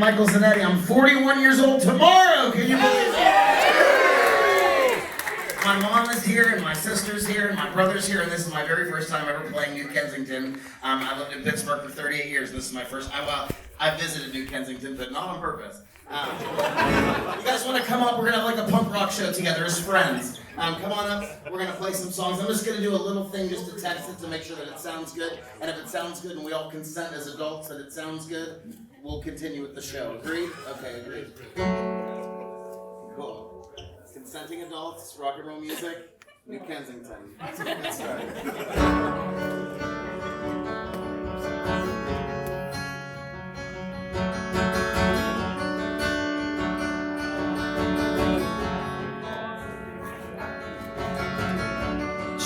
Michael Zanetti. I'm 41 years old tomorrow. Can you believe it? My mom is here, and my sister's here, and my brother's here, and this is my very first time ever playing New Kensington. I lived in Pittsburgh for 38 years. This is my first. I visited New Kensington, but not on purpose. You guys want to come up? We're gonna have like a punk rock show together as friends. Come on up. We're gonna play some songs. I'm just gonna do a little thing just to test it to make sure that it sounds good. And if it sounds good and we all consent as adults that it sounds good, we'll continue with the show. Agreed? Okay, agreed. Cool. Consenting adults, rock and roll music, New Kensington. Let's start.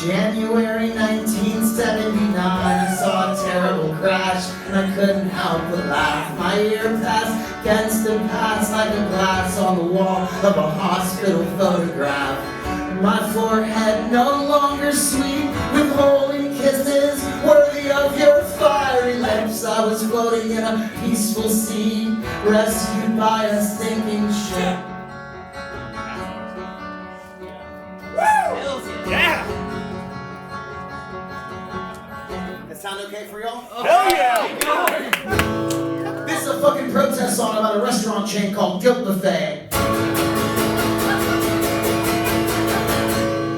January 1979, I saw a terrible crash, and I couldn't help but laugh. My ear passed against the pass like a glass on the wall of a hospital photograph. My forehead no longer sweet, withholding kisses worthy of your fiery lips. I was floating in a peaceful sea, rescued by a sinking ship. Woo! Yeah! Sound okay for y'all? Hell yeah! This is a fucking protest song about a restaurant chain called Guilt Buffet.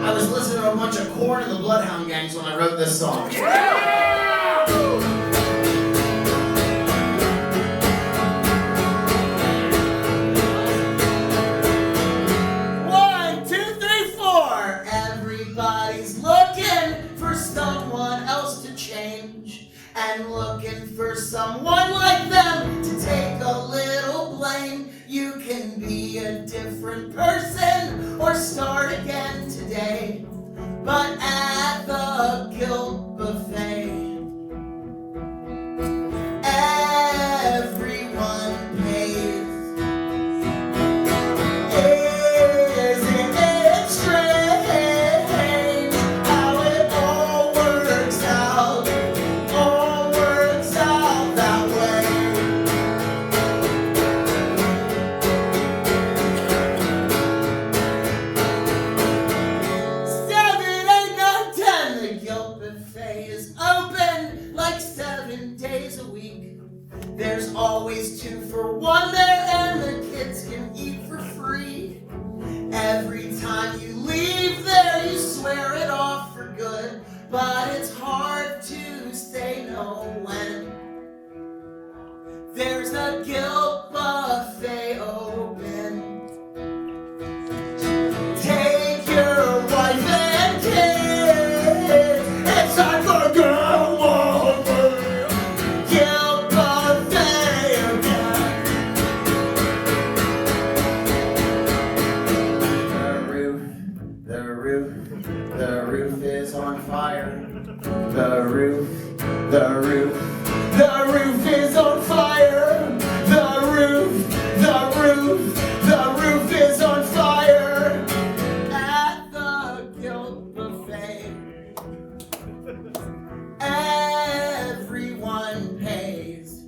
I was listening to a bunch of Korn and the Bloodhound Gangs when I wrote this song. One, two, three, four. Everybody's looking for someone else to change, and looking for someone like them to take a little blame. You can be a different person or start again today, but at the Guilt Buffet, everyone pays. Isn't it strange how it all works out? All works out that way. Seven, 8, 9, 10. The Guilt Buffet is open like 7 days a week. There's always 2 for 1 there, and the kids can eat for free. Every time you leave there, you swear it off for good, but it's hard to say no when there's a Guilt Buffet open. Take your wife and kids. It's time for Guilt Buffet. Guilt Buffet again. The roof is on fire. The roof is on fire. The roof is on fire. At the Guilt Buffet, everyone pays.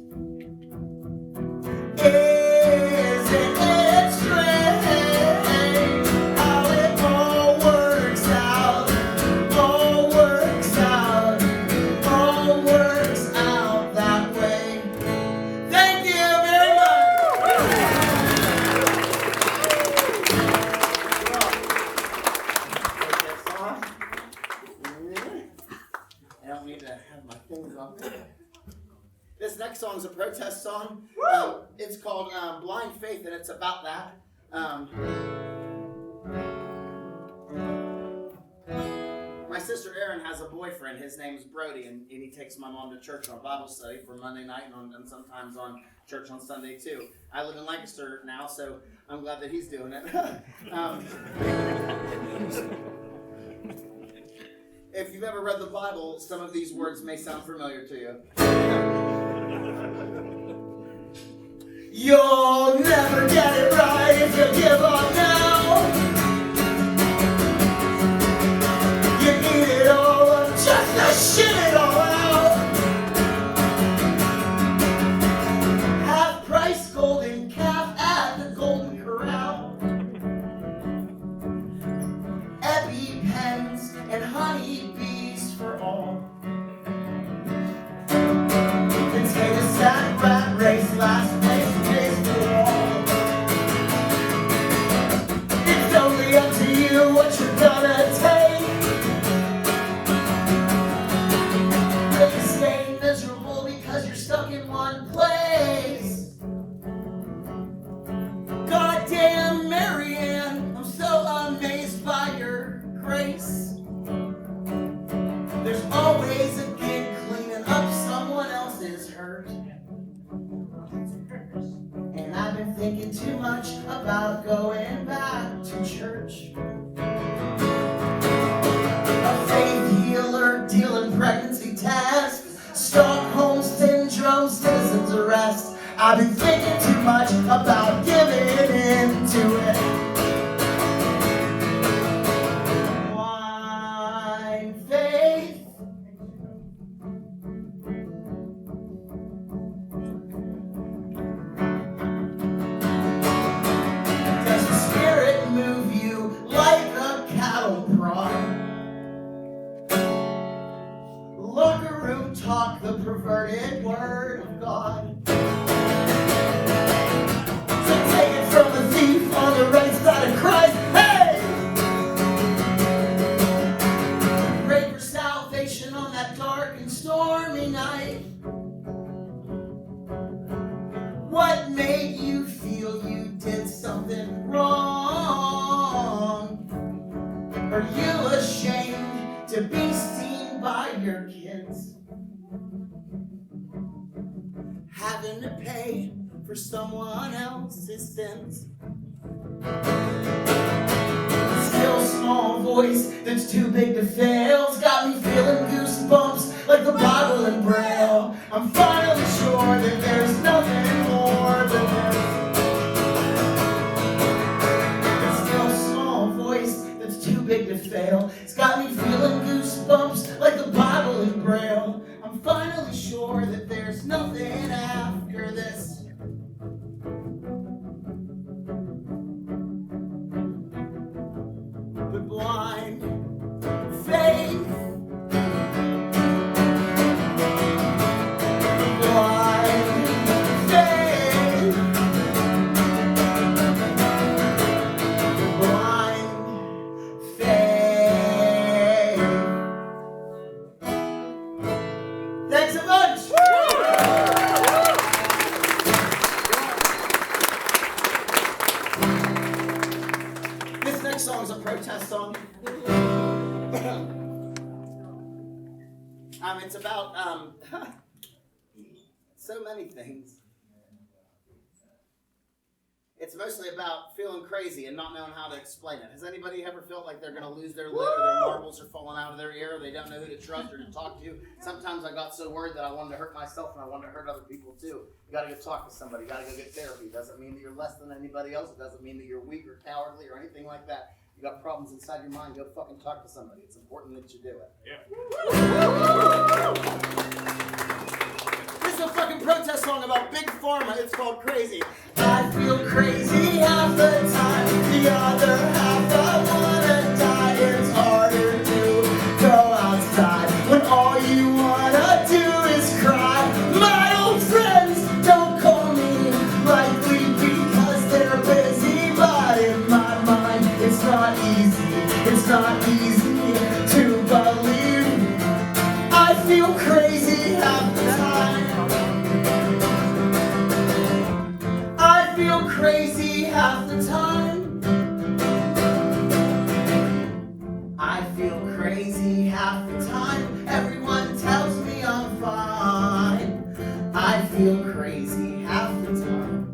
Isn't it strange how it all works out? All works out. All works out that way. Thank you very much. Take this off. I don't need to have my things on there. This next song is a protest song. It's called Blind Faith, and it's about that. My sister Erin has a boyfriend. His name's Brody, and he takes my mom to church on Bible study for Monday night and sometimes on church on Sunday too. I live in Lancaster now, so I'm glad that he's doing it. If you've ever read the Bible, some of these words may sound familiar to you. You'll never get it right if you give up now. You eat it all up just to shit it all out. Half price golden distorted word of God. So take it from the thief on the right side of Christ. Hey! Pray for salvation on that dark and stormy night. What made you feel you did something wrong? Are you ashamed to be seen by your kids? Having to pay for someone else's sins? Still small voice that's too big to fail's got me feeling goosebumps like the Bible in Braille. I'm finally sure that there's nothing more than this. It's still small voice that's too big to fail. It's got me feeling goosebumps like the Bible in Braille. I'm finally sure that there's nothing after this. But blind faith, blind faith, blind faith. Thanks a bunch. This next song is a protest song. It's about so many things. It's mostly about feeling crazy and not knowing how to explain it. Has anybody ever felt like they're going to lose their lid or their marbles are falling out of their ear or they don't know who to trust or to talk to? Sometimes I got so worried that I wanted to hurt myself and I wanted to hurt other people too. You got to go talk to somebody. You got to go get therapy. It doesn't mean that you're less than anybody else. It doesn't mean that you're weak or cowardly or anything like that. You got problems inside your mind, go fucking talk to somebody. It's important that you do it. Yeah. This is a fucking protest song about Big Pharma. It's called Crazy. I feel crazy half the time. The other half I wanna die. It's harder to go outside when all you wanna do is cry. My old friends don't call me likely because they're busy, but in my mind it's not easy. It's not easy to believe. I feel crazy half the time. I feel crazy half the time. I feel crazy half the time. Everyone tells me I'm fine. I feel crazy half the time.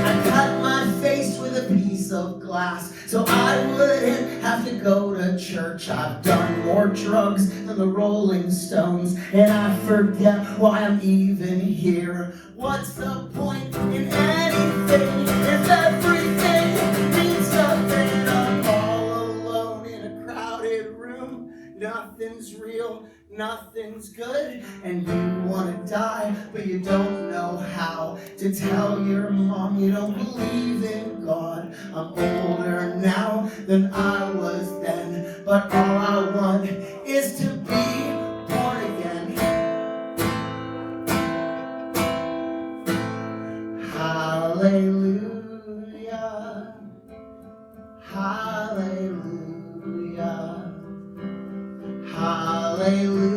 I cut my face with a piece of glass so I wouldn't have to go to church. I've done more drugs than the Rolling Stones, and I forget why I'm even here. What's the point in anything if everything means nothing? I'm all alone in a crowded room. Nothing's real, nothing's good, and you wanna die, but you don't know how to tell your mom you don't believe in God. I'm older now than I was then, but all I want is to be born again. Hallelujah, hallelujah. Hallelujah,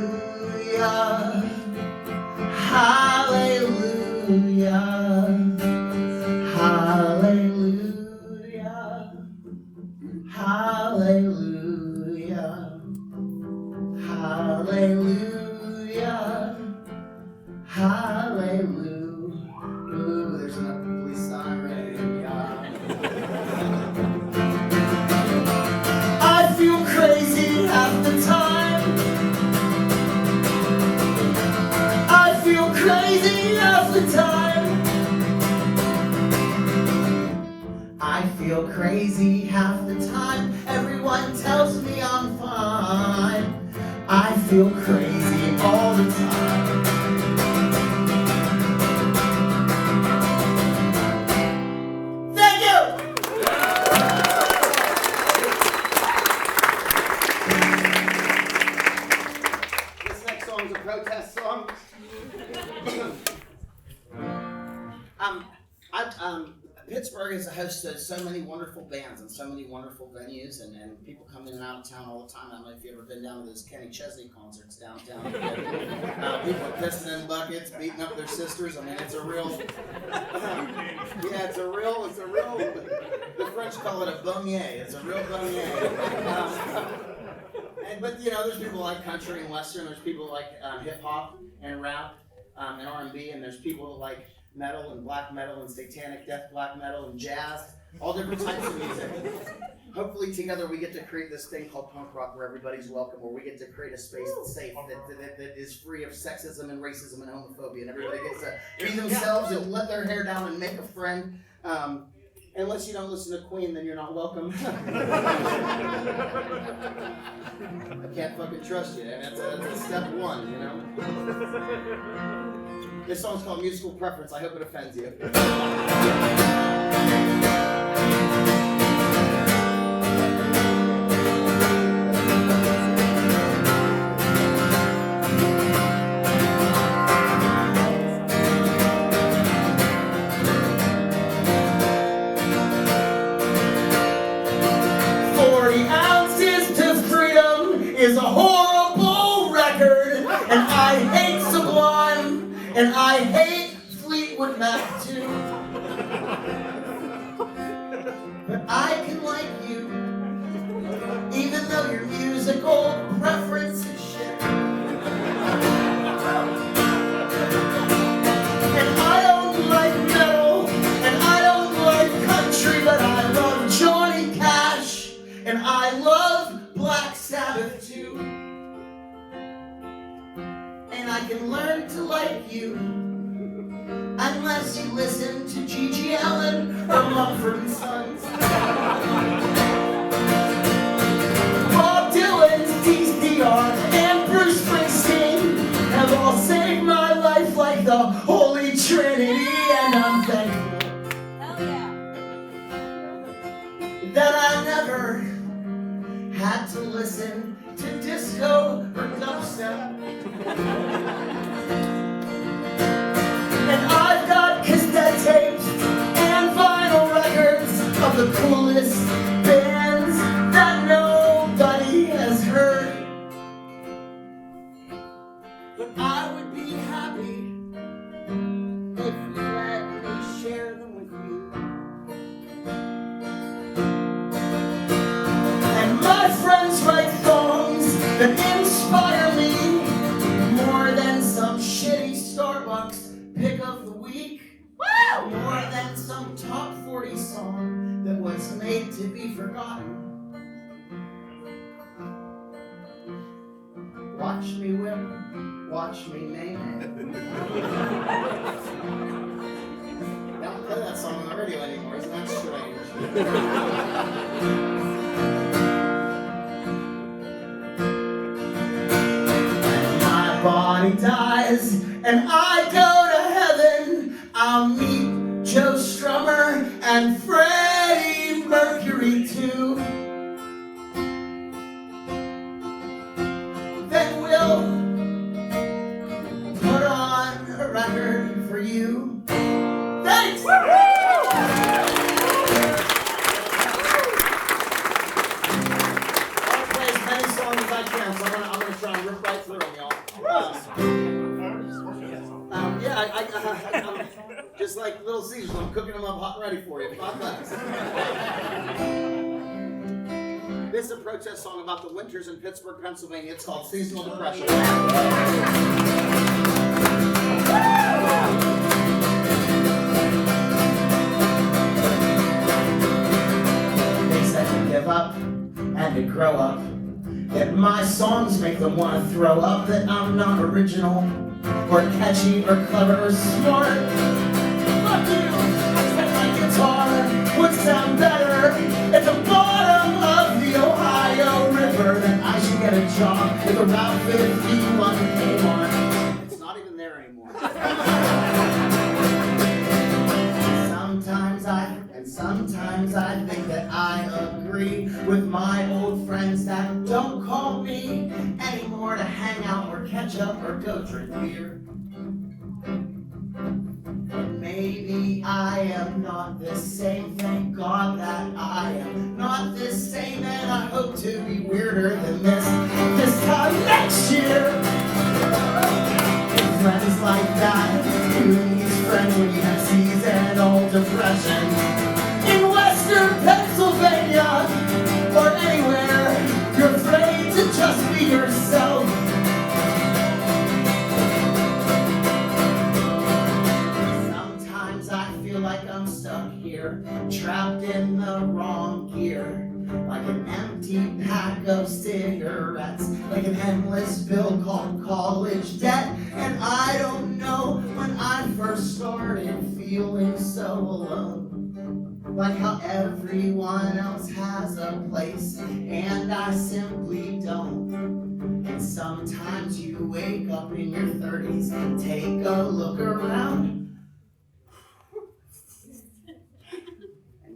hallelujah, hallelujah, hallelujah, hallelujah, hallelujah. Ooh, there's another police siren. I feel crazy half the time. I feel crazy half the time. I feel crazy half the time. Everyone tells me I'm fine. I feel crazy all the time. Thank you! Pittsburgh has hosted so many wonderful bands and so many wonderful venues, and people come in and out of town all the time. I don't know if you've ever been down to those Kenny Chesney concerts downtown. People are pissing in buckets, beating up their sisters. I mean, it's a real, the French call it a beignet. It's a real beignet. But you know, there's people like country and western. There's people like hip hop and rap and R&B, and there's people like metal and black metal and satanic death black metal and jazz, all different types of music. Hopefully together we get to create this thing called punk rock where everybody's welcome, where we get to create a space that's safe, that is free of sexism and racism and homophobia, and everybody gets to be themselves and let their hair down and make a friend. Unless you don't listen to Queen, then you're not welcome. I can't fucking trust you. That's a step one, you know? This song's called Musical Preference. I hope it offends you. 40 ounces to freedom is a horrible record, and I hate Sublime. And I hate Fleetwood Mac too. But I can like you, even though your musical preference is shit. And I don't like metal, and I don't like country, but I love Johnny Cash, and I love Black Sabbath too. And I can learn to like you unless you listen to G.G. Allen or Mumford & Sons. Bob Dylan, DCR, and Bruce Springsteen have all saved my life like the Holy Trinity, and I'm thankful that I never had to listen to disco or dubstep. And I've got cassette tapes and vinyl records of the coolest bands that nobody has heard. But I would be happy if you let me share them with you. And my friends write songs that inspire me more than some shitty Starbucks pick of the week. Woo! More than some top 40 song that was made to be forgotten. Watch me whip, watch me nay. They don't play that song on the radio anymore, isn't that strange? Body dies and I go to heaven, I'll meet Joe Strummer and Freddie Mercury too. Then we'll put on a record for you. Thanks! I'll play as many songs as I can, so I'm gonna try and rip right through them, y'all. I'm just like Little Caesars, I'm cooking them up hot and ready for you. This is a protest song about the winters in Pittsburgh, Pennsylvania. It's called Seasonal Depression. They said to give up and to grow up, that my songs make them want to throw up, that I'm not original or catchy or clever or smart. Fuck you! I said my guitar would sound better at the bottom of the Ohio River, that I should get a job with a Route 51 Kmart. It's not even there anymore. Sometimes I think that I agree with my old friends that don't call me anymore to hang out or catch up or go drink beer. Maybe I I am not the same. Thank God that I am not the same, and I hope to be weirder than this time next year. Friends like that, who needs friends when you have seasonal depression? In Western Pennsylvania, or anywhere, you're afraid to just be yourself. Sometimes I feel like I'm stuck here, trapped in the wrong gear. Like an empty pack of cigarettes, like an endless bill called college debt. And I don't know when I first started feeling so alone. Like how everyone else has a place, and I simply don't. And sometimes you wake up in your 30s and take a look around.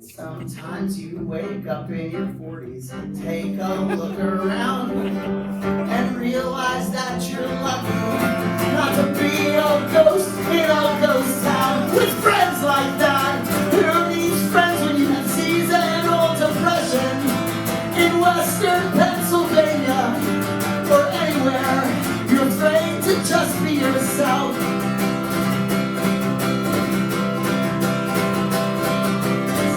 Sometimes you wake up in your 40s, take a look around, and realize that you're lucky not to be a ghost in a ghost town with friends like that. Who needs friends when you have seasonal depression? In Western Pennsylvania, or anywhere, you're afraid to just be yourself.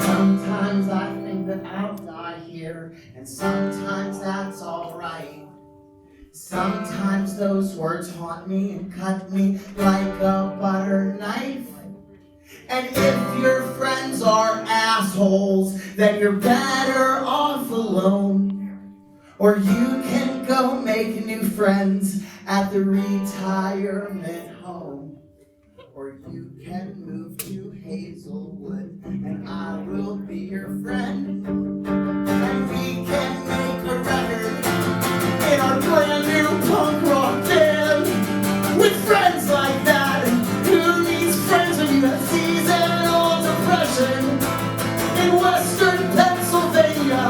Sometimes I think that I'll die here, and sometimes that's alright. Sometimes those words haunt me and cut me like a butter knife. And if your friends are assholes, then you're better off alone. Or you can go make new friends at the retirement home. Or you can move to Hazelwood, and I will be your friend. And we can make a record in our brand new punk rock band with friends like that. Who needs friends when you have seasonal depression? In Western Pennsylvania,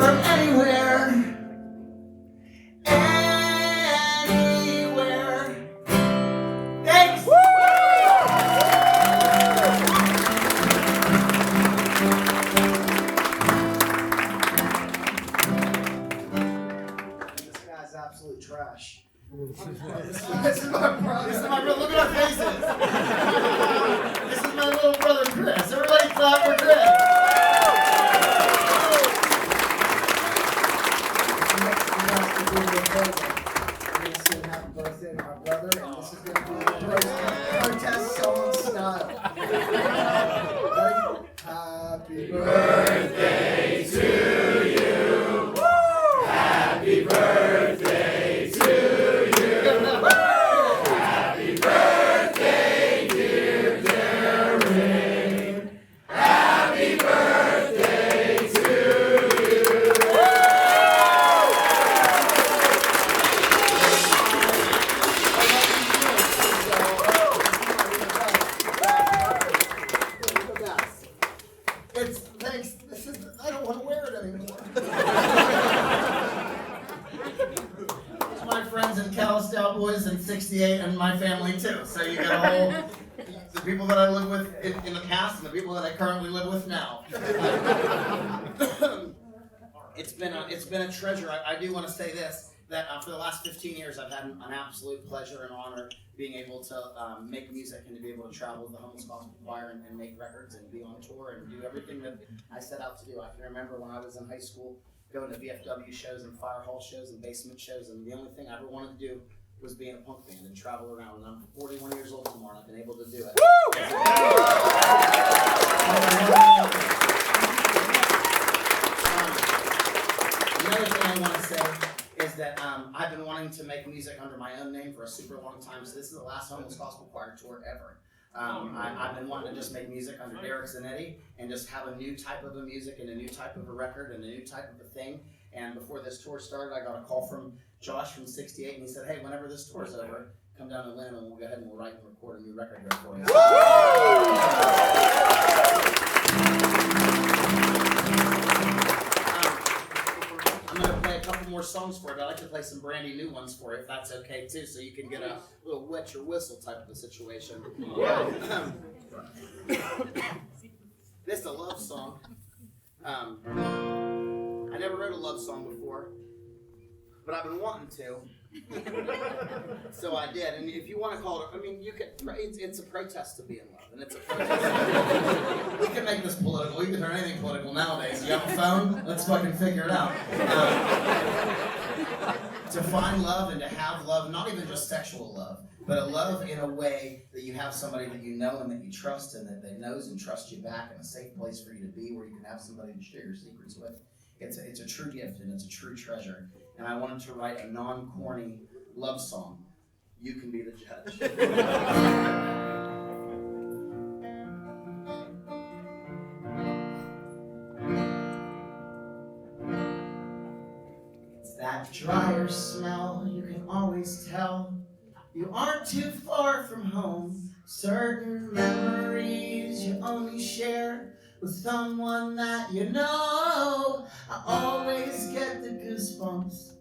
or anywhere. Anywhere. Thanks! Absolute trash. This is my brother. Look at our faces. This is my little brother Chris. Everybody clap for Chris. We're going to sing happy birthday to my brother, and this is going to be a protest song style. Happy birthday to you. Happy birthday to you. Happy birthday, dear Darren. Happy birthday to you. It's thanks. I don't want to wear it anymore. My friends in Calistel Boys in 68 and my family too. So you got a whole, the people that I live with in the past and the people that I currently live with now. It's been a treasure. I do want to say this, that for the last 15 years I've had an absolute pleasure and honor being able to make music and to be able to travel with the Homeless Gospel Choir and make records and be on tour and do everything that I set out to do. I can remember when I was in high school going to VFW shows and fire hall shows and basement shows, and the only thing I ever wanted to do was be in a punk band and travel around. And I'm 41 years old tomorrow, and I've been able to do it. Another thing I want to say is that I've been wanting to make music under my own name for a super long time, so this is the last Homeless Gospel Choir tour ever. I've been wanting to just make music under Derek Zanetti and just have a new type of a music and a new type of a record and a new type of a thing. And before this tour started, I got a call from Josh from 68, and he said, hey, whenever this tour's over, come down to Lynn and we'll go ahead and we'll write and record a new record here for you. I'm going to play a couple more songs for you, but I'd like to play play some brandy new ones for you, if that's okay too, so you can get a little wet your whistle type of a situation. This is a love song. I never wrote a love song before, but I've been wanting to. So I did, and if you want to call it, I mean, you can. It's a protest to be in love, and it's a protest. We can make this political. We can turn anything political nowadays. You have a phone? Let's fucking figure it out. To find love and to have love, not even just sexual love, but a love in a way that you have somebody that you know and that you trust and that knows and trusts you back, and a safe place for you to be where you can have somebody to share your secrets with. It's a true gift and it's a true treasure. And I wanted to write a non-corny love song. You can be the judge. It's that drier smell, you can always tell. You aren't too far from home. Certain memories you only share with someone that you know. I always get the goosebumps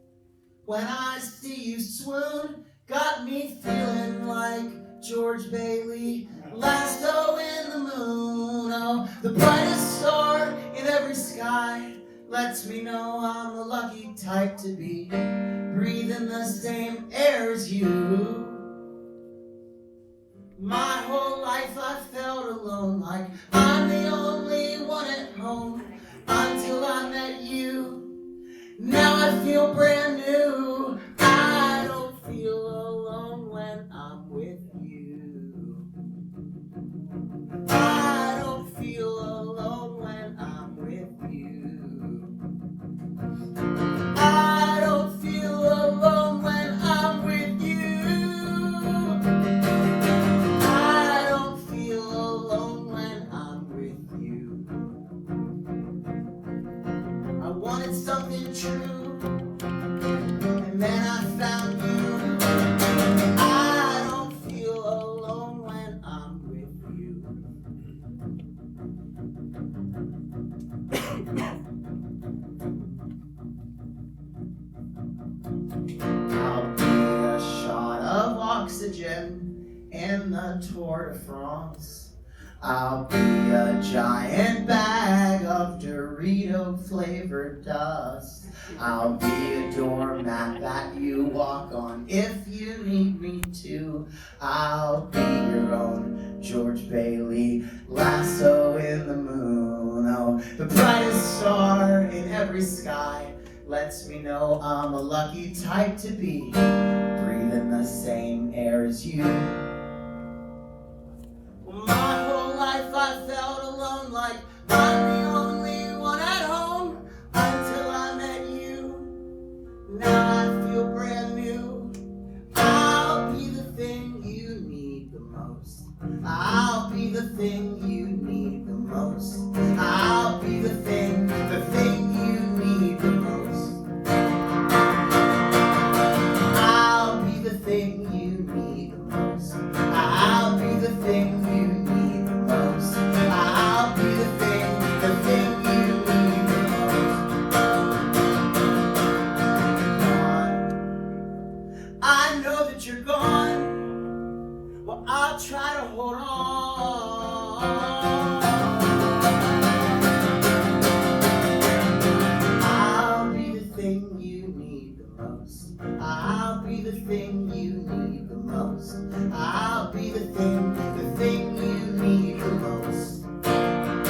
when I see you swoon. Got me feeling like George Bailey, lasso in the moon. Oh, the brightest star in every sky lets me know I'm the lucky type to be breathing the same air as you. My whole life I felt alone, like I'm the only one at home, until I met you. Now I feel brand new. I don't feel alone when I'm with you. I don't feel alone when I'm with you. I don't feel alone when I'm with you. Wanted something true, and then I found you. I don't feel alone when I'm with you. I'll be a shot of oxygen in the Tour de France. I'll be a giant bag of Dorito-flavored dust. I'll be a doormat that you walk on if you need me to. I'll be your own George Bailey, lasso in the moon. Oh, the brightest star in every sky lets me know I'm a lucky type to be breathing the same air as you. My whole life I felt alone, like I'm the only one at home, until I met you. Now I feel brand new. I'll be the thing you need the most. I'll be the thing you need the most. I'll be the thing you need the most. I'll be the thing you need the most. I'll be the thing you need the most. I'll be the thing you need the most. Gone. I know that you're gone. Well, I'll try to hold on. I'll be the thing you need the most. I'll be the thing you need the most. I'll be the thing you need the most. I'll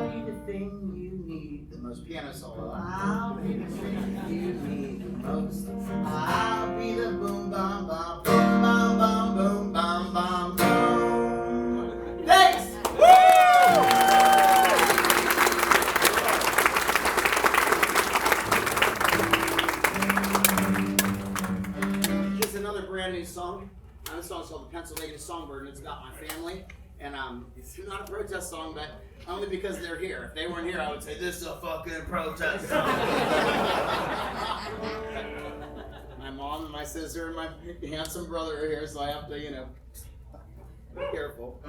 be the thing you need the most. Piano solo. I'll be the thing you need the most. I'll be the boom bam bam boom bam bam boom bam bam boom. Thanks. Brand new song. This song's called The Pennsylvania Songbird, and it's about my family. And it's not a protest song, but only because they're here. If they weren't here, I would say, this is a fucking protest song. My mom and my sister and my handsome brother are here, so I have to, be careful.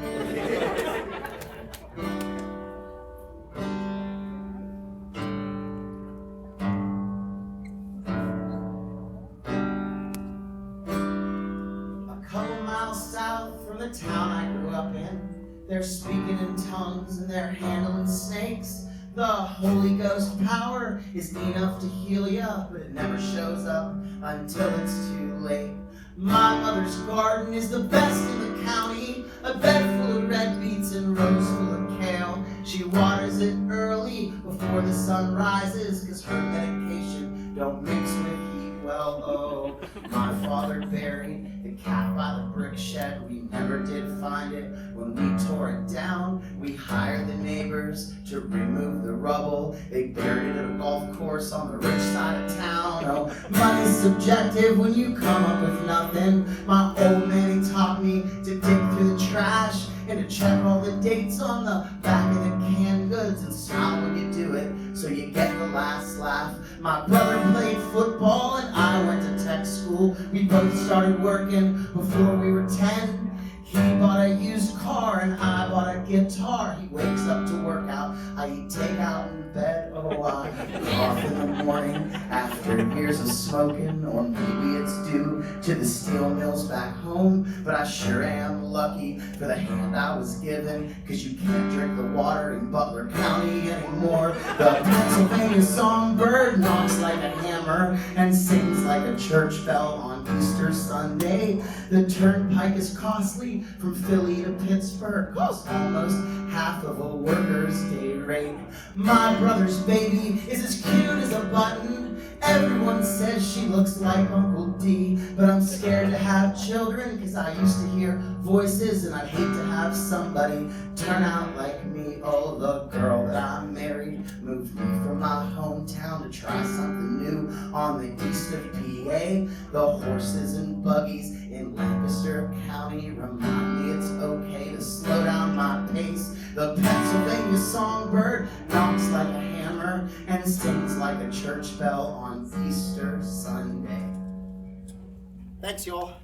town I grew up in. They're speaking in tongues and they're handling snakes. The Holy Ghost power is enough to heal ya, but it never shows up until it's too late. My mother's garden is the best in the county, a bed full of red beets and rows full of kale. She waters it early before the sun rises, 'cause her medication don't mix with heat well. Oh, my father buried the cat by the brick shed. We never did find it when we tore it down. We hired the neighbors to remove the rubble. They buried it at a golf course on the rich side of town. Oh, money's subjective when you come up with nothing. My old man, he taught me to dig through the trash and to check all the dates on the back of the canned goods and smile when you do it, so you get the last laugh. My brother played football and I went to tech school. We both started working before we were 10. He bought a used car and I bought a guitar. He wakes up to work out, I eat takeout in bed. Oh, I cough in the morning after years of smoking, or maybe it's due to the steel mills back home. But I sure am lucky for the hand I was given, 'cause you can't drink the water in Butler County anymore. The Pennsylvania songbird knocks like a hammer and sings like a church bell on Easter Sunday. The turnpike is costly from Philly to Pittsburgh, costs almost half of a worker's day rate. My brother's baby is as cute as a button. Everyone says she looks like Uncle D, but I'm scared to have children, 'cause I used to hear voices and I'd hate to have somebody turn out like me. Oh, the girl that I married moved me from my hometown to try something new on the east of PA. The horses and buggies in Lancaster County remind me it's okay to slow down my pace. The Pennsylvania songbird knocks like a hammer and sings like a church bell on Easter Sunday. Thanks, y'all.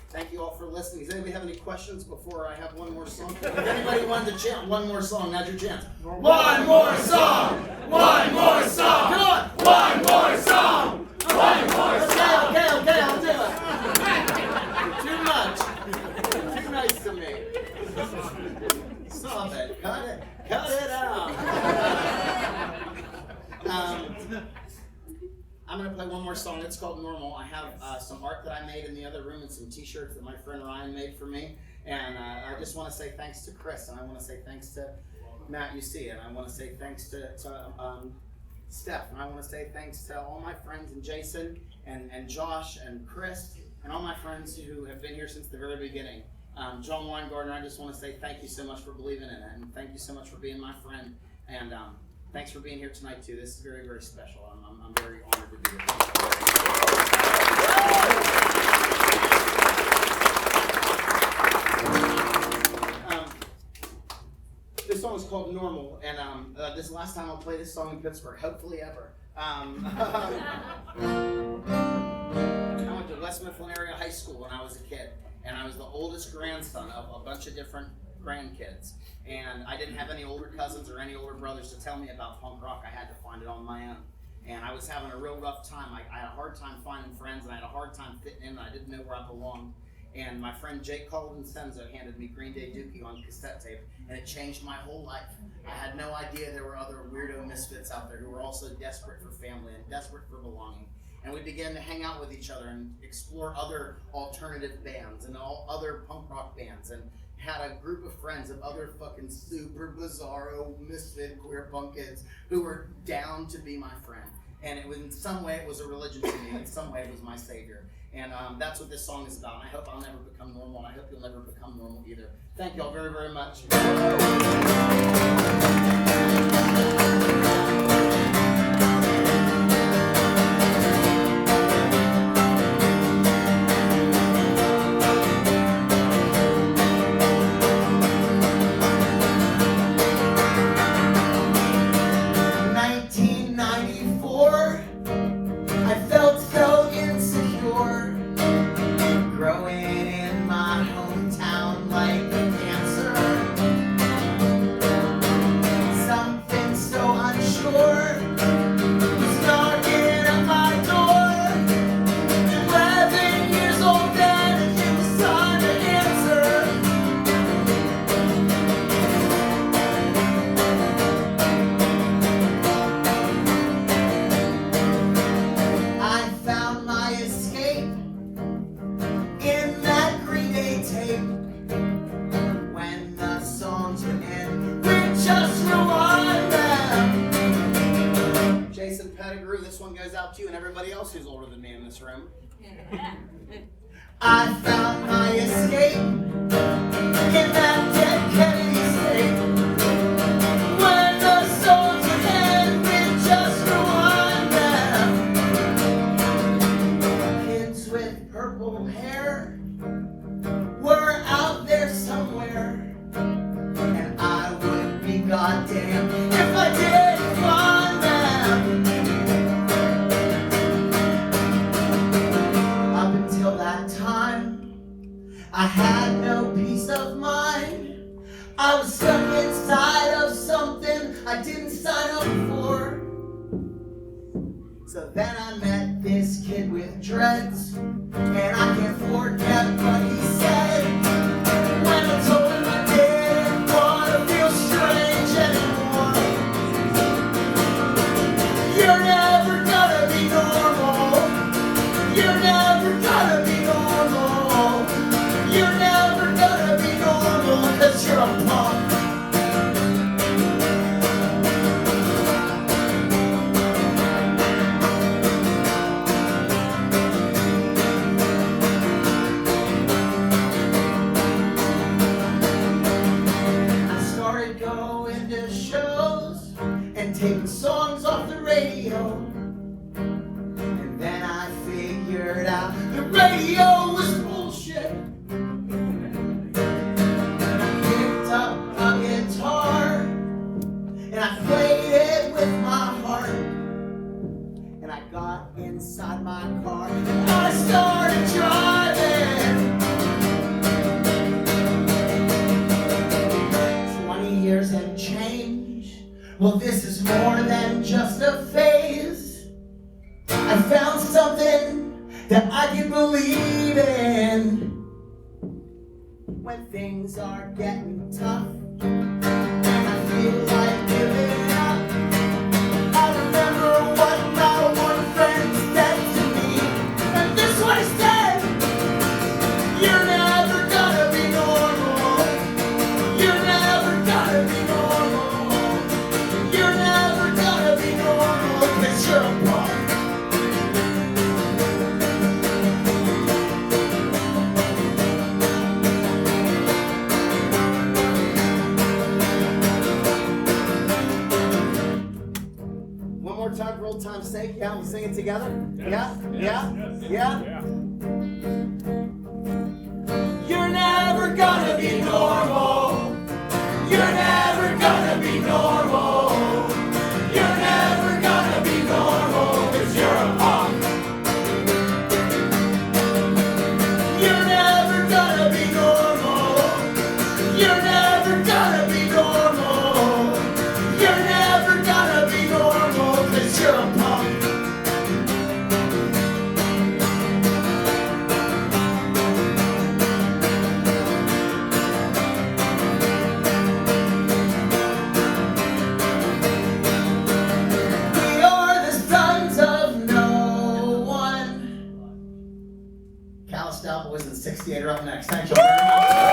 Thank you all for listening. Does anybody have any questions before I have one more song? If anybody wanted to chant one more song, now's your chance. One more song! One more song! Come on! One more song! One more song! Okay, I'll do it. Too much. Too nice to me. Stop it. Cut it out. I'm going to play one more song. It's called Normal. I have some art that I made in the other room and some t-shirts that my friend Ryan made for me. And I just want to say thanks to Chris, and I want to say thanks to Matt UC, and I want to say thanks to Steph, and I want to say thanks to all my friends, and Jason, and Josh, and Chris, and all my friends who have been here since the very beginning. John Weingartner, I just want to say thank you so much for believing in it, and thank you so much for being my friend, and thanks for being here tonight too. This is very, very special. I'm very honored to be here. This song is called Normal, and this is the last time I'll play this song in Pittsburgh, hopefully ever. I went to West Mifflin Area High School when I was a kid, and I was the oldest grandson of a bunch of different grandkids, and I didn't have any older cousins or any older brothers to tell me about punk rock. I had to find it on my own, and I was having a real rough time. I had a hard time finding friends, and I had a hard time fitting in, and I didn't know where I belonged. And my friend Jake Colvin-Senzo handed me Green Day Dookie on cassette tape, and it changed my whole life. I had no idea there were other weirdo misfits out there who were also desperate for family and desperate for belonging. And we began to hang out with each other and explore other alternative bands and all other punk rock bands, and had a group of friends of other fucking super bizarro misfit queer punk kids who were down to be my friend. And it was, in some way it was a religion to me, and in some way it was my savior. And that's what this song is about. And I hope I'll never become normal, and I hope you'll never become normal either. Thank y'all very, very much. goes out to you and everybody else who's older than me in this room. I found my escape in that dead Kennedy state. When the souls would end with just Rwanda. Kids with purple hair were out there somewhere, and I would be goddamn if I didn't find them. Up until that time, I had no peace of mind. I was stuck inside of something I didn't sign up for. So then I met this kid with dreads, and I can't forget what he said when I told him I didn't want to feel strange anymore. You're never gonna be normal. You're never gonna be normal. You're never gonna be normal, 'cause you're a punk. Going to shows and taking songs off the radio, and then I figured out the radio was bullshit. I picked up a guitar and I played it with my heart, and I got inside my car and I started driving. Years and change. Well, this is more than just a phase. I found something that I can believe in when things are getting tough and I feel like giving up. I remember what my one friend said to me, and this is what he said: you're never gonna be normal. You're never gonna be normal. You're never gonna be normal, 'cause you're a punk. One more time for old time's sake. Yeah, we'll sing it together. Yeah. You're never gonna be normal. You're never gonna be normal. You're never gonna be normal, 'cause you're a punk. You're never gonna be normal. You're never gonna be normal. You're never gonna be normal, 'cause you're a punk. Boys and 68 are up next. Thank you very much.